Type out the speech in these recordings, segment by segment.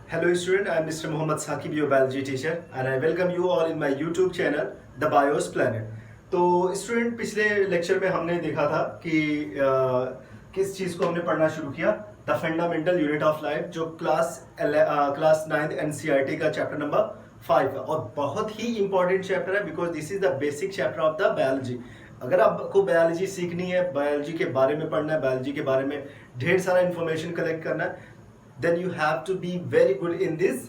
Hello student, I am Mr. Mohammad Saqib, your biology teacher and I welcome you all in my YouTube channel The Bios Planet. तो student पिछले lecture में हमने देखा था कि किस चीज़ को हमने पढ़ना शुरू किया, the fundamental unit of life, जो क्लास 9th एनसीईआरटी का चैप्टर नंबर 5 है और बहुत ही इंपॉर्टेंट चैप्टर है because this is the basic chapter of the biology. अगर आपको बायोलॉजी सीखनी है, बायोलॉजी के बारे में पढ़ना है, बायोलॉजी के बारे में ढेर सारा इंफॉर्मेशन कलेक्ट करना है, then you have to be very good in this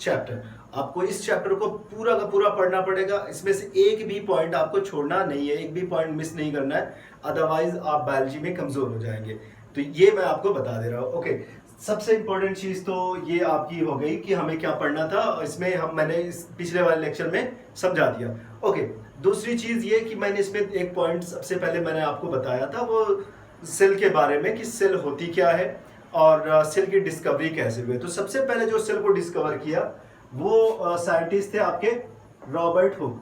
chapter। आपको इस चैप्टर को पूरा का पूरा पढ़ना पड़ेगा, इसमें से एक भी पॉइंट आपको छोड़ना नहीं है, एक भी पॉइंट मिस नहीं करना है, अदरवाइज आप बायोलॉजी में कमजोर हो जाएंगे। तो ये मैं आपको बता दे रहा हूँ। ओके, सबसे इंपॉर्टेंट चीज तो ये आपकी हो गई कि हमें क्या पढ़ना था, इसमें मैंने इस पिछले वाले लेक्चर में समझा दिया। ओके, दूसरी चीज ये कि मैंने इसमें एक पॉइंट सबसे पहले मैंने आपको बताया था, वो सेल के बारे में कि सेल होती क्या है और सेल की डिस्कवरी कैसे हुई। तो सबसे पहले जो सेल को डिस्कवर किया वो साइंटिस्ट थे आपके रॉबर्ट हुक।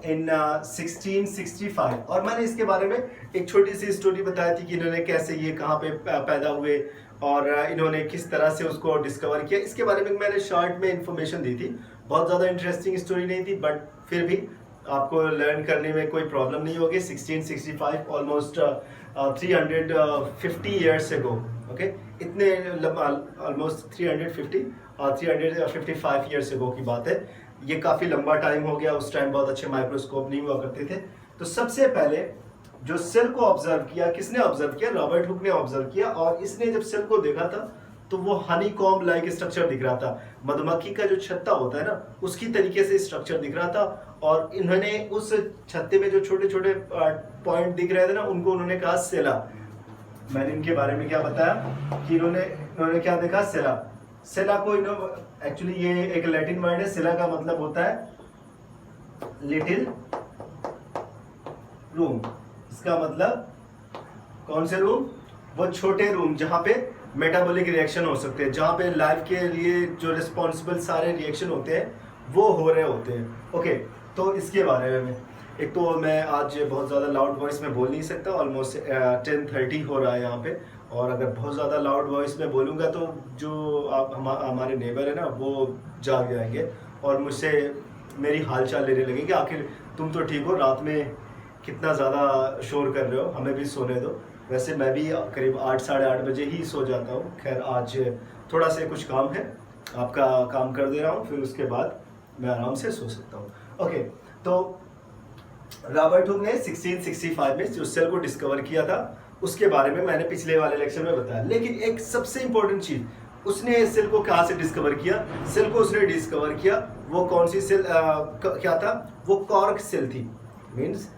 इन 1665। और मैंने इसके बारे में एक छोटी सी स्टोरी बताई थी कि इन्होंने कैसे ये कहाँ पे पैदा हुए और इन्होंने किस तरह से उसको डिस्कवर किया। इसके बारे में मैंने शॉर्ट में इंफॉर्मेशन दी थी, बहुत ज़्यादा इंटरेस्टिंग स्टोरी नहीं थी, बट फिर भी आपको लर्न करने में कोई प्रॉब्लम नहीं होगी। 1665 ऑलमोस्ट 350 ईयर्स एगो, ओके, इतने ऑलमोस्ट 350 और 355 ईयर्स एगो की बात है। ये काफ़ी लंबा टाइम हो गया, उस टाइम बहुत अच्छे माइक्रोस्कोप नहीं हुआ करते थे। तो सबसे पहले जो सेल को ऑब्जर्व किया, किसने ऑब्जर्व किया? रॉबर्ट हुक ने ऑब्जर्व किया। और इसने जब सेल को देखा था तो वो हनी कॉम्ब लाइक स्ट्रक्चर दिख रहा था, मधुमक्खी का जो छत्ता होता है ना, उसकी तरीके से स्ट्रक्चर दिख रहा था। और इन्होंने उस छत्ते में जो छोटे छोटे पॉइंट दिख रहे थे ना, उनको उन्होंने कहा सेला। मैंने इनके बारे में क्या बताया कि इन्होंने क्या देखा? सेला। सेला को एक्चुअली ये एक लैटिन वर्ड है, सेला का मतलब होता है लिटिल रूम। इसका मतलब कौन से रूम? वो छोटे रूम जहां पे मेटाबॉलिक रिएक्शन हो सकते हैं, जहां पे लाइफ के लिए जो रिस्पॉन्सिबल सारे रिएक्शन होते हैं वो हो रहे होते हैं। ओके, तो इसके बारे में एक तो मैं आज बहुत ज़्यादा लाउड वॉइस में बोल नहीं सकता, ऑलमोस्ट 10:30 हो रहा है यहाँ पे, और अगर बहुत ज़्यादा लाउड वॉइस में बोलूँगा तो जो आप हमारे नेबर है ना, वो जाग जाएंगे और मुझसे मेरी हाल चाल लेने लगेंगे, आखिर तुम तो ठीक हो, रात में कितना ज़्यादा शोर कर रहे हो, हमें भी सोने दो। वैसे मैं भी करीब 8 साढ़े 8 बजे ही सो जाता हूँ। खैर आज थोड़ा सा कुछ काम है, आपका काम कर दे रहा हूँ, फिर उसके बाद मैं आराम से सो सकता हूँ। ओके, तो रॉबर्ट हुक ने 1665 में जो सेल को डिस्कवर किया था उसके बारे में मैंने पिछले वाले लेक्चर में बताया। लेकिन एक सबसे इंपॉर्टेंट चीज, उसने सेल को कहाँ से डिस्कवर किया? सेल को उसने डिस्कवर किया, वो कौन सी सेल क्या था? वो कॉर्क सेल थी। मीन्स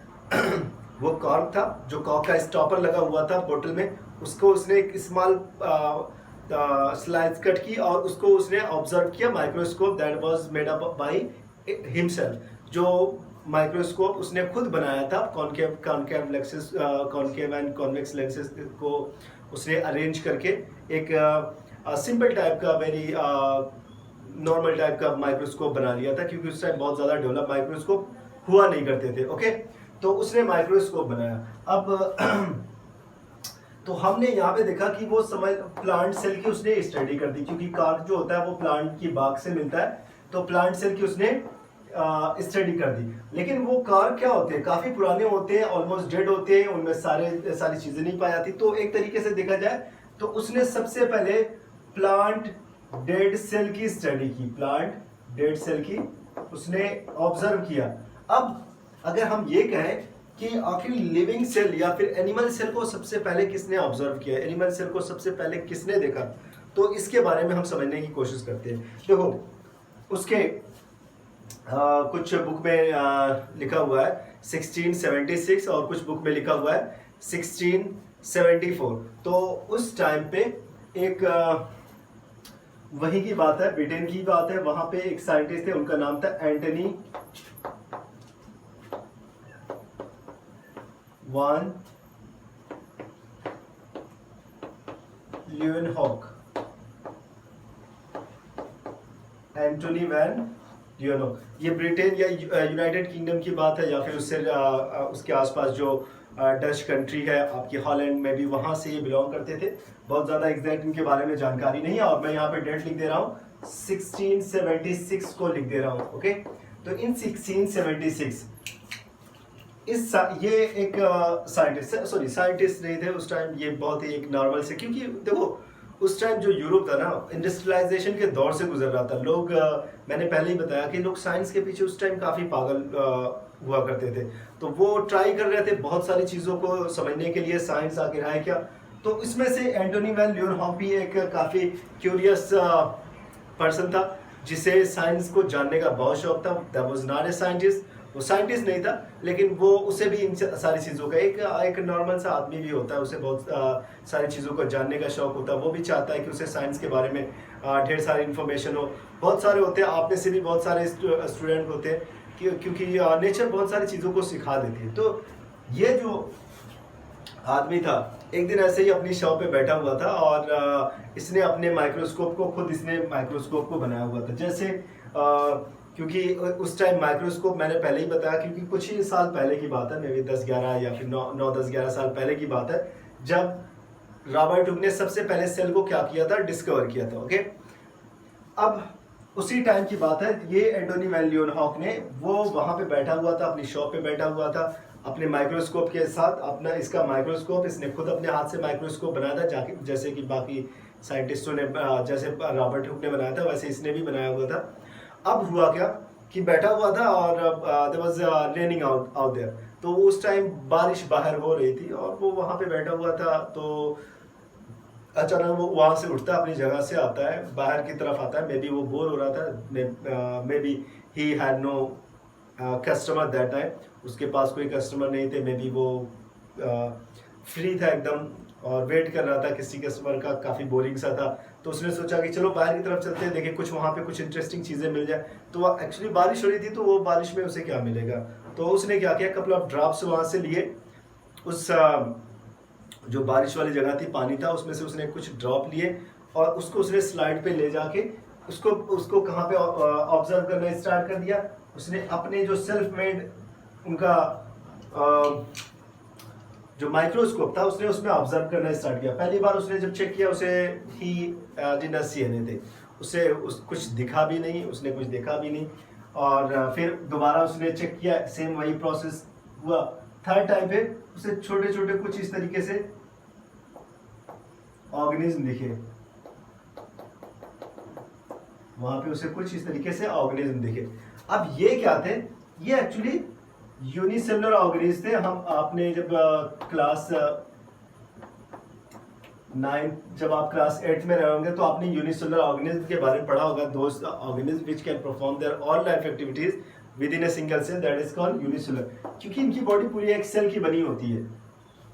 वो कॉर्क था, जो कॉर्क का स्टॉपर लगा हुआ था बोतल में, उसको उसने एक स्मॉल स्लाइस कट की और उसको उसने ऑब्जर्व किया microscope that was made up by himself. जो माइक्रोस्कोप उसने खुद बनाया था, concave lenses, concave and convex lenses को उसने अरेंज करके एक सिंपल टाइप का, वेरी नॉर्मल टाइप का माइक्रोस्कोप बना लिया था, क्योंकि उस टाइम बहुत ज़्यादा डेवलप माइक्रोस्कोप हुआ नहीं करते थे। ओके, तो उसने माइक्रोस्कोप बनाया। अब तो हमने यहाँ पे देखा कि वो समय प्लांट सेल की उसने स्टडी कर दी, क्योंकि कार्क जो होता है वो प्लांट की बाग से मिलता है, तो प्लांट सेल की उसने स्टडी कर दी। लेकिन वो कार्क क्या होते हैं? काफी पुराने होते हैं, ऑलमोस्ट डेड होते हैं, उनमें सारी चीजें नहीं पाई जाती। तो एक तरीके से देखा जाए तो उसने सबसे पहले प्लांट डेड सेल की स्टडी की, प्लांट डेड सेल की उसने ऑब्जर्व किया। अब अगर हम ये कहें कि आखिर लिविंग सेल या फिर एनिमल सेल को सबसे पहले किसने ऑब्जर्व किया, एनिमल सेल को सबसे पहले किसने देखा, तो इसके बारे में हम समझने की कोशिश करते हैं। देखो, उसके कुछ बुक में लिखा हुआ है 1676 और कुछ बुक में लिखा हुआ है 1674। तो उस टाइम पे एक वहीं की बात है, ब्रिटेन की बात है, वहां पे एक साइंटिस्ट थे, उनका नाम था एंटनी वान ल्यूएनहॉक, एंटोनी वैन ल्यूएनहॉक। ये ब्रिटेन या यूनाइटेड किंगडम की बात है, या फिर उससे उसके आसपास जो डच कंट्री है आपकी, हॉलैंड में भी, वहाँ से ये बिलोंग करते थे। बहुत ज़्यादा एग्जैक्ट इनके बारे में जानकारी नहीं है, और मैं यहाँ पे डेट लिख दे रहा हूँ 1676 को लिख दे रहा हूँ। ओके, तो इन 1676 ये एक साइंटिस्ट नहीं थे उस टाइम, ये बहुत ही एक नॉर्मल से, क्योंकि देखो उस टाइम जो यूरोप था ना, इंडस्ट्रियलाइजेशन के दौर से गुजर रहा था। लोग मैंने पहले ही बताया कि लोग साइंस के पीछे उस टाइम काफ़ी पागल हुआ करते थे। तो वो ट्राई कर रहे थे बहुत सारी चीज़ों को समझने के लिए, साइंस आखिर है क्या। तो इसमें से एंटोनी वैन ल्यूनहॉक भी एक काफ़ी क्यूरियस पर्सन था, जिसे साइंस को जानने का बहुत शौक था। That was not a scientist, वो साइंटिस्ट नहीं था, लेकिन वो उसे भी इन सारी चीज़ों का एक नॉर्मल सा आदमी भी होता है, उसे बहुत सारी चीज़ों को जानने का शौक होता है। वो भी चाहता है कि उसे साइंस के बारे में ढेर सारी इन्फॉर्मेशन हो। बहुत सारे होते हैं, आप में से भी बहुत सारे स्टूडेंट होते हैं, क्योंकि नेचर बहुत सारी चीज़ों को सिखा देती है। तो ये जो आदमी था, एक दिन ऐसे ही अपनी शॉप पे बैठा हुआ था, और इसने अपने माइक्रोस्कोप को खुद इसने माइक्रोस्कोप को बनाया हुआ था। जैसे क्योंकि उस टाइम माइक्रोस्कोप, मैंने पहले ही बताया, क्योंकि कुछ ही साल पहले की बात है, मे बी 10-11 या फिर 9-10-11 साल पहले की बात है, जब रॉबर्ट हुक ने सबसे पहले सेल को क्या किया था, डिस्कवर किया था। ओके, अब उसी टाइम की बात है, ये एंटोनी वैन ल्यूनहॉक ने, वो वहां पे बैठा हुआ था, अपनी शॉप पे बैठा हुआ था अपने माइक्रोस्कोप के साथ। अपना इसका माइक्रोस्कोप, इसने खुद अपने हाथ से माइक्रोस्कोप बनाया था, जाके जैसे कि बाकी साइंटिस्टों ने, जैसे रॉबर्ट हुक ने बनाया था, वैसे इसने भी बनाया हुआ था। अब हुआ क्या कि बैठा हुआ था, और there was raining out there. तो उस टाइम बारिश बाहर हो रही थी, और वो वहाँ पे बैठा हुआ था। तो अचानक वो वहाँ से उठता है, अपनी जगह से आता है, बाहर की तरफ आता है। मे बी वो बोर हो रहा था, maybe he had no customer that time, उसके पास कोई कस्टमर नहीं थे। मे बी वो फ्री था एकदम, और वेट कर रहा था किसी कस्टमर का, काफ़ी बोरिंग सा था। तो उसने सोचा कि चलो बाहर की तरफ चलते हैं, देखें कुछ वहाँ पे कुछ इंटरेस्टिंग चीज़ें मिल जाए। तो एक्चुअली बारिश हो रही थी, तो वो बारिश में उसे क्या मिलेगा। तो उसने क्या किया, कपल ऑफ ड्रॉप्स वहाँ से लिए, उस जो बारिश वाली जगह थी, पानी था, उसमें से उसने कुछ ड्रॉप लिए, और उसको उसने स्लाइड पे ले जाके उसको कहाँ पे ऑब्जर्व करना स्टार्ट कर दिया। उसने अपने जो सेल्फ मेड उनका जो माइक्रोस्कोप था, उसने उसमें ऑब्जर्व करना स्टार्ट किया। पहली बार उसने जब चेक किया, उसे he did not see anything, उसे कुछ दिखा भी नहीं, उसने कुछ देखा भी नहीं। और फिर दोबारा उसने चेक किया, सेम वही प्रोसेस हुआ। थर्ड टाइम पे उसे छोटे छोटे कुछ इस तरीके से ऑर्गेनिज्म दिखे, वहां पे उसे कुछ इस तरीके से ऑर्गेनिज्म दिखे। अब ये क्या थे, ये एक्चुअली यूनिसेलुलर ऑर्गेनिज्म थे। हम आपने जब क्लास 9, जब आप क्लास 8 में रहे होंगे, तो आपने यूनिसेलुलर ऑर्गेनिज्म के बारे में पढ़ा होगा। दोस्त organism which can perform their all life activities within a single cell, that is called unicellular. क्योंकि इनकी बॉडी पूरी एक सेल की बनी होती है,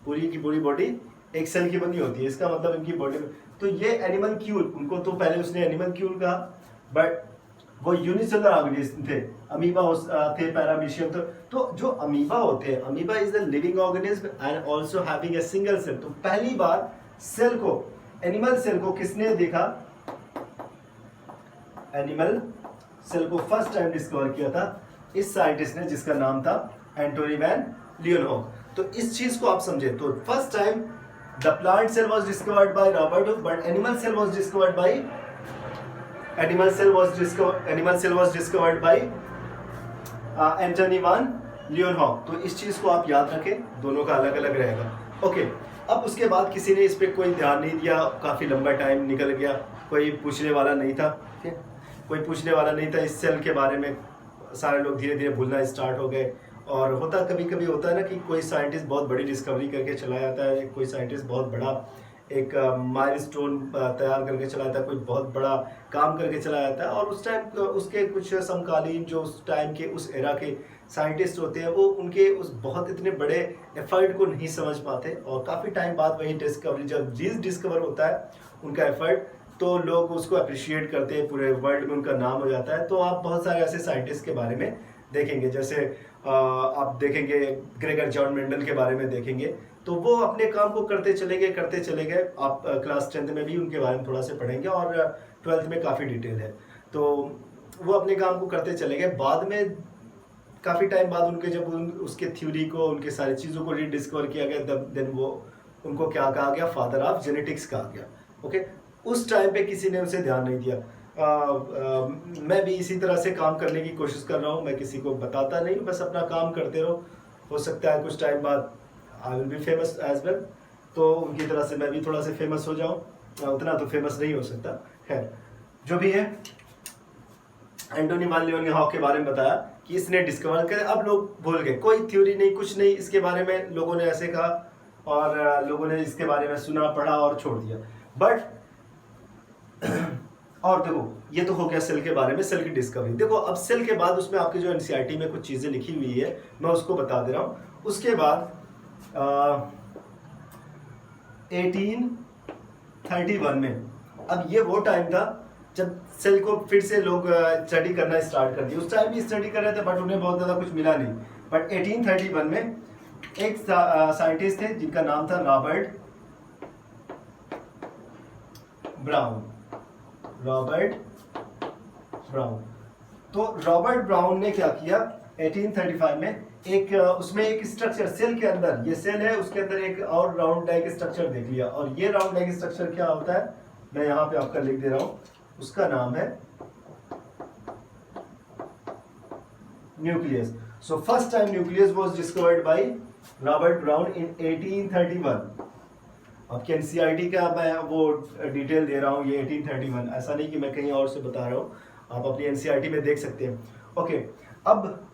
पूरी की पूरी बॉडी एक सेल की बनी होती है। इसका मतलब इनकी बॉडी में, तो ये एनिमल क्यूल, उनको तो पहले उसने एनिमल क्यूल कहा, बट वो यूनिसेलुलर ऑर्गेनिज्म थे। अमीबा थे, पैरामीशियम। तो जो अमीबा होते हैं, amoeba is the living organism and also having a single cell. तो पहली बार सेल को, एनिमल सेल को किसने देखा, एनिमल सेल को फर्स्ट टाइम डिस्कवर किया था इस साइंटिस्ट ने, जिसका नाम था एंटोनी वैन ल्यूनहॉक। तो इस चीज को आप समझे, तो first time the plant cell was discovered by Robert Hooke, but animal cell was discovered by Antonie van Leeuwenhoek. तो इस चीज को आप याद रखें, दोनों का अलग अलग रहेगा। ओके, अब उसके बाद किसी ने इस पे कोई ध्यान नहीं दिया, काफी लंबा टाइम निकल गया, कोई पूछने वाला नहीं था, ठीक है, कोई पूछने वाला नहीं था इस सेल के बारे में। सारे लोग धीरे धीरे भूलना स्टार्ट हो गए। और होता कभी कभी होता है ना कि कोई साइंटिस्ट बहुत बड़ी डिस्कवरी करके चला जाता है, कोई साइंटिस्ट बहुत बड़ा एक माइलस्टोन तैयार करके चला जाता है, कोई बहुत बड़ा काम करके चला जाता है, और उस टाइम उसके कुछ समकालीन जो उस टाइम के उस एरा के साइंटिस्ट होते हैं, वो उनके उस बहुत इतने बड़े एफर्ट को नहीं समझ पाते। और काफ़ी टाइम बाद वही डिस्कवरी, जब चीज़ डिस्कवर होता है उनका एफर्ट, तो लोग उसको अप्रिशिएट करते हैं, पूरे वर्ल्ड में उनका नाम हो जाता है। तो आप बहुत सारे ऐसे साइंटिस्ट के बारे में देखेंगे, जैसे आप देखेंगे ग्रेगर जॉन मेंडल के बारे में देखेंगे। तो वो अपने काम को करते चले गए। आप क्लास 10th में भी उनके बारे में थोड़ा से पढ़ेंगे, और 12th में काफ़ी डिटेल है। तो वो अपने काम को करते चले गए। बाद में काफ़ी टाइम बाद उनके जब उसके थ्योरी को, उनके सारी चीज़ों को रीडिस्कवर किया गया, देन वो उनको क्या कहा गया, फादर ऑफ जेनेटिक्स कहा गया। ओके, उस टाइम पे किसी ने उसे ध्यान नहीं दिया। मैं भी इसी तरह से काम करने की कोशिश कर रहा हूँ, मैं किसी को बताता नहीं, बस अपना काम करते रहो, हो सकता है कुछ टाइम बाद I will be famous as well, तो उनकी तरह से मैं भी थोड़ा सा फेमस हो जाऊँ। उतना तो फेमस नहीं हो सकता, खैर जो भी है। एंटोनी वान लीeuwenhoek के बारे में बताया कि इसने डिस्कवर कर, अब लोग भूल गए, कोई थ्योरी नहीं, कुछ नहीं, इसके बारे में लोगों ने ऐसे कहा और लोगों ने इसके बारे में सुना, पढ़ा और छोड़ दिया। बट और देखो, ये तो हो गया सेल के बारे में, सेल की डिस्कवरी। देखो अब सेल के बाद उसमें आपके जो एनसीईआरटी में कुछ चीजें लिखी हुई है, मैं उसको बता दे रहा हूँ। उसके बाद 1831 में, अब ये वो टाइम था जब सेल को फिर से लोग स्टडी करना स्टार्ट कर दिए। उस टाइम भी स्टडी कर रहे थे बट उन्हें बहुत ज़्यादा कुछ मिला नहीं। बट 1831 में एक साइंटिस्ट थे जिनका नाम था रॉबर्ट ब्राउन। तो रॉबर्ट ब्राउन ने क्या किया, 1835 में एक उसमें एक स्ट्रक्चर सेल के अंदर, ये सेल है, उसके अंदर एक और राउंड लाइक स्ट्रक्चर देख लिया। और ये राउंड लाइक स्ट्रक्चर क्या होता है, मैं यहाँ पे आपका लिख दे रहा हूँ, उसका नाम है nucleus. So first time nucleus was discovered by Robert brown इन 1831। अब एनसीईआरटी का मैं वो डिटेल दे रहा हूँ, ये 1831, ऐसा नहीं कि मैं कहीं और से बता रहा हूँ, आप अपनी एनसीईआरटी में देख सकते हैं। ओके, अब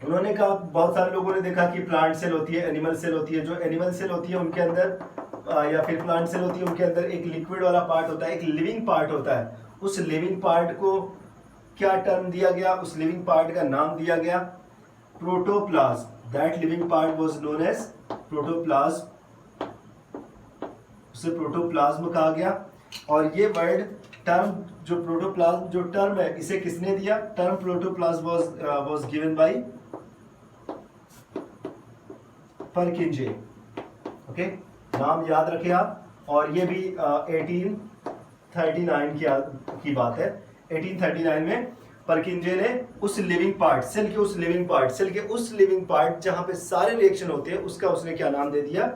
उन्होंने कहा, बहुत सारे लोगों ने देखा कि प्लांट सेल होती है, एनिमल सेल होती है। जो एनिमल सेल होती है उनके अंदर या फिर प्लांट सेल होती है, उनके अंदर एक लिक्विड वाला पार्ट होता है, एक लिविंग पार्ट होता है। उस लिविंग पार्ट को क्या टर्म दिया गया, उस लिविंग पार्ट का नाम दिया गया protoplasm. That living part was known as protoplasm, उसे प्रोटोप्लाज्म कहा गया। और ये वर्ड टर्म जो प्रोटोप्लाज्म जो टर्म है, इसे किसने दिया, term protoplasm was given by Purkinje. Okay, नाम याद रखें आप। और ये भी 1839 की बात है। 1839 में परकिंजे ने उस लिविंग पार्ट, सेल के उस लिविंग पार्ट, सेल के उस लिविंग पार्ट जहां पे सारे रिएक्शन होते हैं, उसका उसने क्या नाम दे दिया,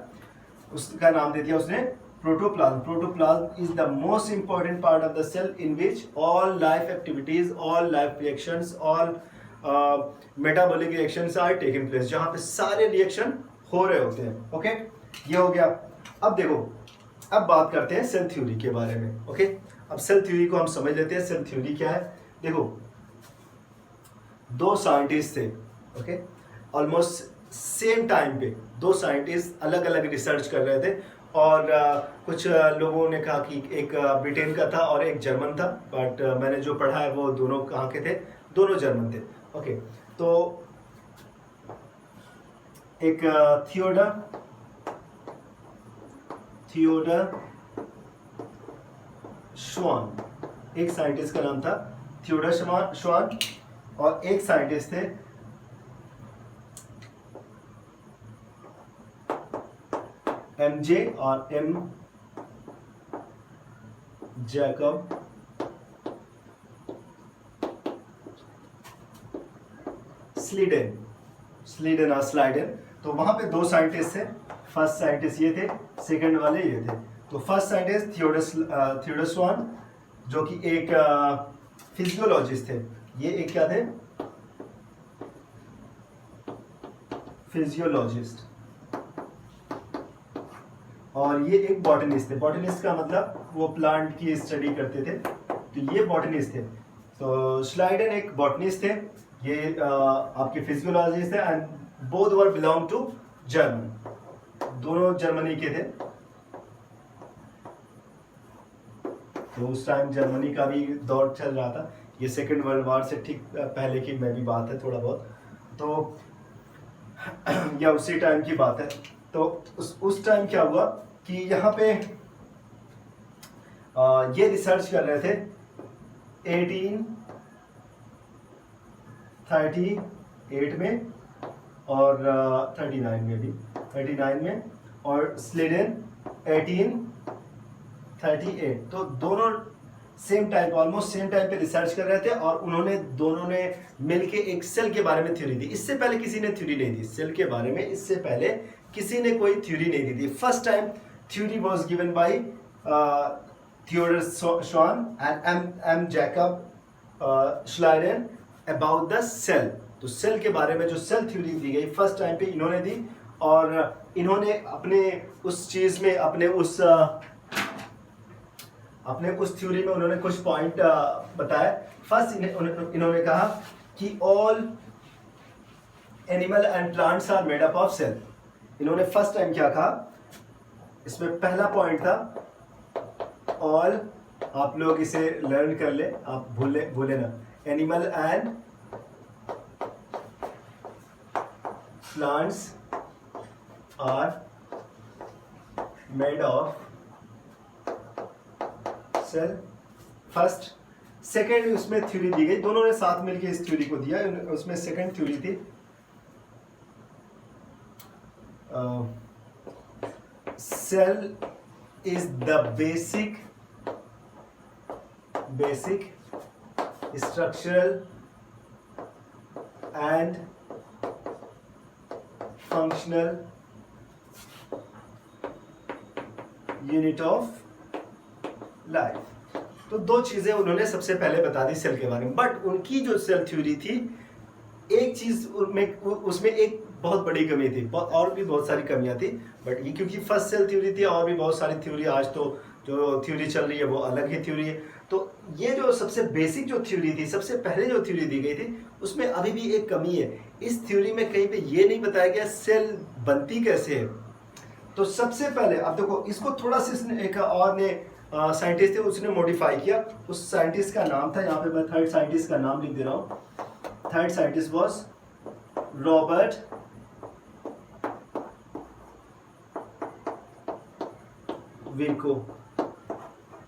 उसका नाम दे दिया उसने protoplasm. Protoplasm is the most important part of the cell in which all life activities, all life reactions, all metabolic reactions are taking place, जहां पे सारे रिएक्शन हो रहे होते हैं। ओके, ये हो गया। अब देखो, अब बात करते हैं सेल थ्योरी के बारे में। ओके, अब सेल थ्योरी को हम समझ लेते हैं। सेल थ्योरी क्या है, देखो, दो साइंटिस्ट थे, ओके, ऑलमोस्ट सेम टाइम पे दो साइंटिस्ट अलग अलग रिसर्च कर रहे थे। और कुछ लोगों ने कहा कि एक ब्रिटेन का था और एक जर्मन था, बट मैंने जो पढ़ा है वो दोनों कहाँ के थे, दोनों जर्मन थे। ओके, तो एक थियोडर श्वान, एक साइंटिस्ट का नाम था थियोडर श्वान, और एक साइंटिस्ट थे एमजे और एम जैकब स्लीडन और स्लाइडन। तो वहां पे दो साइंटिस्ट थे, फर्स्ट साइंटिस्ट ये थे, सेकंड वाले ये थे। तो फर्स्ट साइंटिस्ट थियोडर श्वान, जो कि एक फिजियोलॉजिस्ट थे, ये एक क्या थे, फिजियोलॉजिस्ट, और ये एक बॉटनिस्ट थे। बॉटनिस्ट का मतलब वो प्लांट की स्टडी करते थे, तो ये बॉटनिस्ट थे। तो स्लाइडन एक बॉटनिस्ट थे, ये आपके फिजियोलॉजिस्ट थे, and both were belong to German, दोनों जर्मनी के थे। तो उस टाइम जर्मनी का भी दौर चल रहा था, ये सेकेंड वर्ल्ड वॉर से ठीक पहले की मैं भी बात है थोड़ा बहुत, तो या उसी टाइम की बात है। तो उस टाइम क्या हुआ कि यहाँ पे ये रिसर्च कर रहे थे 1838 में और 39 में भी, 39 में, और स्लीडन 1838। तो दोनों same time, almost same time पे रिसर्च कर रहे थे, और उन्होंने दोनों ने मिलके एक सेल के बारे में थ्योरी दी। इससे पहले किसी ने थ्योरी नहीं दी सेल के बारे में, इससे पहले किसी ने कोई थ्योरी नहीं दी थी। First time theory was given by Theodor Schwann and M Jacob Schleiden about the cell. तो सेल के बारे में जो सेल थ्योरी दी गई फर्स्ट टाइम पे इन्होंने दी, और इन्होंने अपने उस चीज में अपने उस थ्योरी में उन्होंने कुछ पॉइंट बताए। फर्स्ट इन्होंने कहा कि all animal and plants are made up of cell. इन्होंने फर्स्ट टाइम क्या कहा, इसमें पहला पॉइंट था ऑल, आप लोग इसे लर्न कर ले, आप भूले ना, animal and plants are made of cell. First, second उसमें थ्योरी दी गई, दोनों ने साथ मिलकर इस थ्योरी को दिया। उसमें सेकेंड थ्योरी थी cell is the basic structural and functional unit of life. तो दो चीजें उन्होंने सबसे पहले बता दी सेल के बारे में। बट उनकी जो सेल थ्योरी थी, एक चीज उसमें एक बहुत बड़ी कमी थी, और भी बहुत सारी कमियां थी, बट ये क्योंकि फर्स्ट सेल थ्योरी थी, और भी बहुत सारी थ्योरी, आज तो जो थ्योरी चल रही है वो अलग ही थ्योरी है। तो ये जो सबसे बेसिक जो थ्योरी थी, सबसे पहले जो थ्योरी दी गई थी, उसमें अभी भी एक कमी है। इस थ्योरी में कहीं पे ये नहीं बताया गया सेल बनती कैसे है। तो सबसे पहले अब देखो, इसको थोड़ा सा एक और ने साइंटिस्ट थे, उसने मॉडिफाई किया। उस साइंटिस्ट का नाम था, यहाँ पे मैं थर्ड साइंटिस्ट का नाम लिख दे रहा हूँ। Third scientist was Robert Virchow.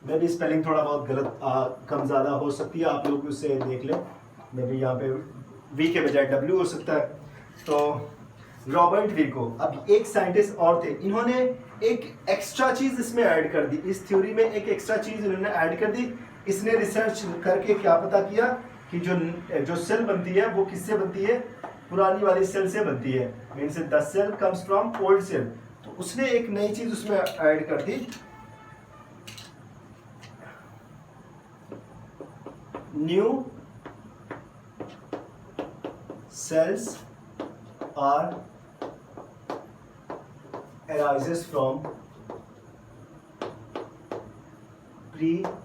मे भी स्पेलिंग थोड़ा बहुत गलत कम ज़्यादा हो सकती है, आप लोग उसे देख लें। मे भी यहाँ पे वी के बजाय डब्ल्यू हो सकता है। तो रॉबर्ट विर्को, अब एक साइंटिस्ट और थे, इन्होंने एक एक्स्ट्रा चीज इसमें ऐड कर दी, इस थ्योरी में एक एक्स्ट्रा चीज इन्होंने ऐड कर दी। इसने रिसर्च करके क्या पता किया कि जो सेल बनती है वो किससे बनती है, पुरानी वाली सेल से बनती है। Means the cell comes from old cell. तो उसने एक नई चीज उसमें ऐड कर दी, new cells are arises from pre-existing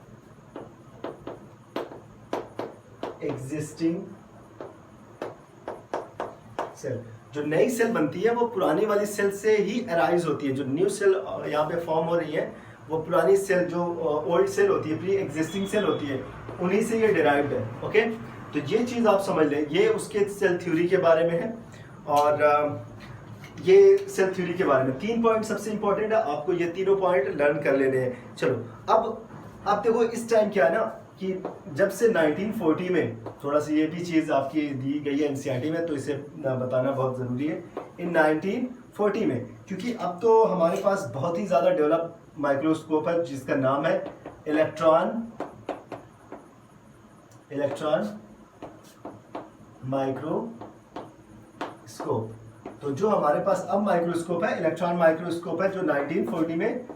cell. जो नई सेल बनती है वो पुरानी वाली सेल से ही अराइज होती है। जो न्यू सेल यहाँ पे फॉर्म हो रही है वो पुरानी सेल जो ओल्ड सेल होती है, प्री एग्जिस्टिंग सेल होती है, उन्हीं से ये डिराइव्ड है। ओके, तो ये चीज़ आप समझ लें, ये उसके सेल थ्योरी के बारे में है। और ये सेल थ्योरी के बारे में 3 पॉइंट सबसे इंपॉर्टेंट है, आपको ये तीनों पॉइंट लर्न कर लेने हैं। चलो अब देखो, इस टाइम क्या है ना कि जब से 1940 में, थोड़ा सा ये भी चीज़ आपकी दी गई है एनसीईआरटी में, तो इसे बताना बहुत ज़रूरी है। इन 1940 में, क्योंकि अब तो हमारे पास बहुत ही ज़्यादा डेवलप माइक्रोस्कोप है जिसका नाम है इलेक्ट्रॉन माइक्रोस्कोप। तो जो हमारे पास अब माइक्रोस्कोप है, इलेक्ट्रॉन माइक्रोस्कोप है, जो 1940 में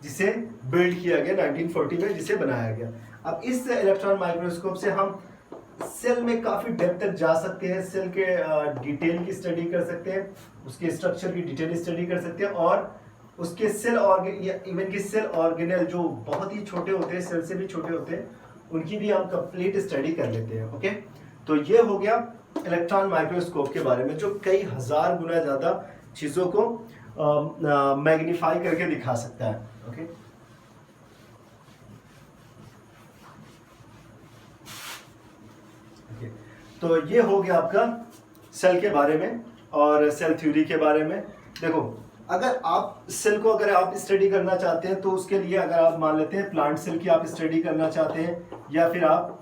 जिसे बिल्ड किया गया, 1940 में जिसे बनाया गया। अब इस इलेक्ट्रॉन माइक्रोस्कोप से हम सेल में काफ़ी डेप्थ तक जा सकते हैं, सेल के डिटेल की स्टडी कर सकते हैं, उसके स्ट्रक्चर की डिटेल स्टडी कर सकते हैं, और उसके सेल इवन की सेल ऑर्गेनेल जो बहुत ही छोटे होते हैं, सेल से भी छोटे होते हैं, उनकी भी हम कंप्लीट स्टडी कर लेते हैं। ओके, तो ये हो गया इलेक्ट्रॉन माइक्रोस्कोप के बारे में, जो कई हजार गुना ज़्यादा चीज़ों को मैग्नीफाई करके दिखा सकता है। ओके, तो ये हो गया आपका सेल के बारे में और सेल थ्योरी के बारे में। देखो, अगर आप सेल को अगर आप स्टडी करना चाहते हैं तो उसके लिए अगर आप मान लेते हैं प्लांट सेल की आप स्टडी करना चाहते हैं, या फिर आप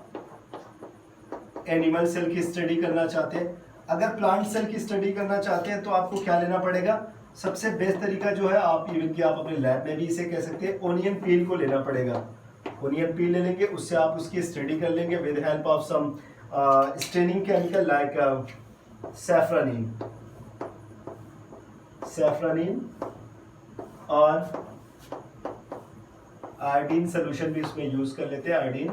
एनिमल सेल की स्टडी करना चाहते हैं। अगर प्लांट सेल की स्टडी करना चाहते हैं तो आपको क्या लेना पड़ेगा, सबसे बेस्ट तरीका जो है, आप इवन कि आप अपने लैब में भी इसे कह सकते हैं, ओनियन पील को लेना पड़ेगा। ओनियन पील ले लेंगे, उससे आप उसकी स्टडी कर लेंगे with help of some staining chemical like safranin और आयोडीन सोल्यूशन भी इसमें यूज कर लेते हैं, आयोडीन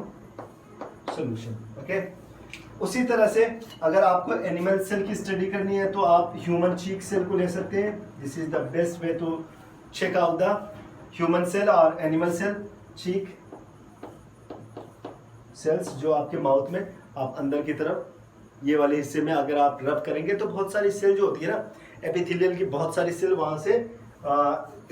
सोल्यूशन। ओके, उसी तरह से अगर आपको एनिमल सेल की स्टडी करनी है तो आप ह्यूमन चीक सेल को ले सकते हैं। This is the best way to check out the human cell और एनिमल सेल। चीक सेल्स जो आपके माउथ में आप अंदर की तरफ ये वाले हिस्से में अगर आप रब करेंगे तो बहुत सारी सेल जो होती है ना एपिथेलियल की, बहुत सारी सेल वहां से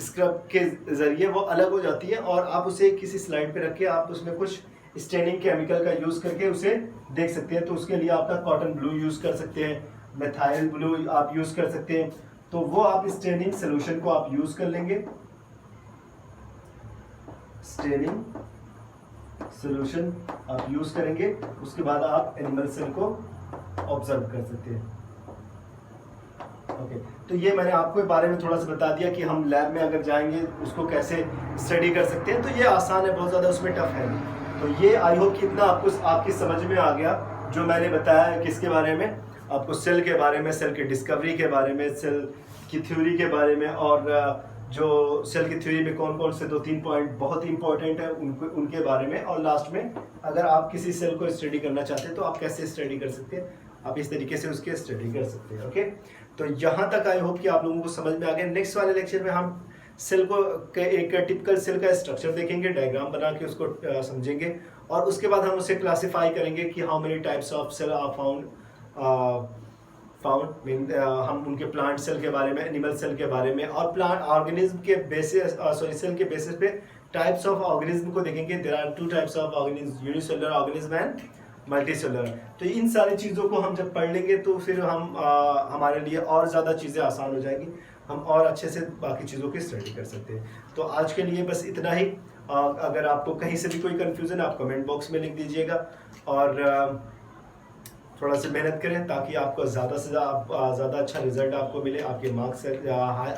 स्क्रब के जरिए वो अलग हो जाती है और आप उसे किसी स्लाइड पे रख के आप उसमें कुछ स्टेनिंग केमिकल का यूज करके उसे देख सकते हैं। तो उसके लिए आपका कॉटन ब्लू यूज कर सकते हैं, मेथाइल ब्लू आप यूज कर सकते हैं। तो वो आप स्टेनिंग सोल्यूशन को आप यूज कर लेंगे, स्टेनिंग सोल्यूशन आप यूज करेंगे। उसके बाद आप एनिमल सेल को ऑब्जर्व कर सकते हैं। ओके, तो ये मैंने आपको बारे में थोड़ा सा बता दिया कि हम लैब में अगर जाएंगे उसको कैसे स्टडी कर सकते हैं। तो ये आसान है, बहुत ज़्यादा उसमें टफ है। तो ये आई होप कि इतना आपको आपकी समझ में आ गया जो मैंने बताया है किसके बारे में, आपको सेल के बारे में, सेल की डिस्कवरी के बारे में, सेल की थ्योरी के बारे में, और जो सेल की थ्योरी में कौन कौन से 2-3 पॉइंट बहुत ही इंपॉर्टेंट है उनके बारे में, और लास्ट में अगर आप किसी सेल को स्टडी करना चाहते हैं तो आप कैसे स्टडी कर सकते हैं, आप इस तरीके से उसके स्टडी कर सकते हैं। ओके, तो यहाँ तक आई होप कि आप लोगों को समझ में आ गया। नेक्स्ट वाले लेक्चर में हम सेल को एक टिपिकल सेल का स्ट्रक्चर देखेंगे, डायग्राम बना के उसको समझेंगे, और उसके बाद हम उसे क्लासिफाई करेंगे कि how many types of cell are found mean हम उनके प्लांट सेल के बारे में, एनिमल सेल के बारे में, और प्लांट ऑर्गेनिज्म के बेसिस सेल के बेसिस पे टाइप्स ऑफ ऑर्गेनिज्म को देखेंगे। There are 2 types of organism, unicellular organism and multicellular. तो इन सारी चीज़ों को हम जब पढ़ लेंगे तो फिर हम हमारे लिए और ज़्यादा चीज़ें आसान हो जाएंगी, हम और अच्छे से बाकी चीज़ों की स्टडी कर सकते हैं। तो आज के लिए बस इतना ही। अगर आपको कहीं से भी कोई कन्फ्यूज़न है आप कमेंट बॉक्स में लिख दीजिएगा, और थोड़ा सा मेहनत करें ताकि आपको ज़्यादा से ज़्यादा अच्छा रिजल्ट आपको मिले, आपके मार्क्स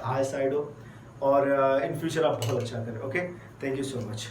हाई साइड हो, और इन फ्यूचर आप बहुत अच्छा करें। Okay, thank you so much.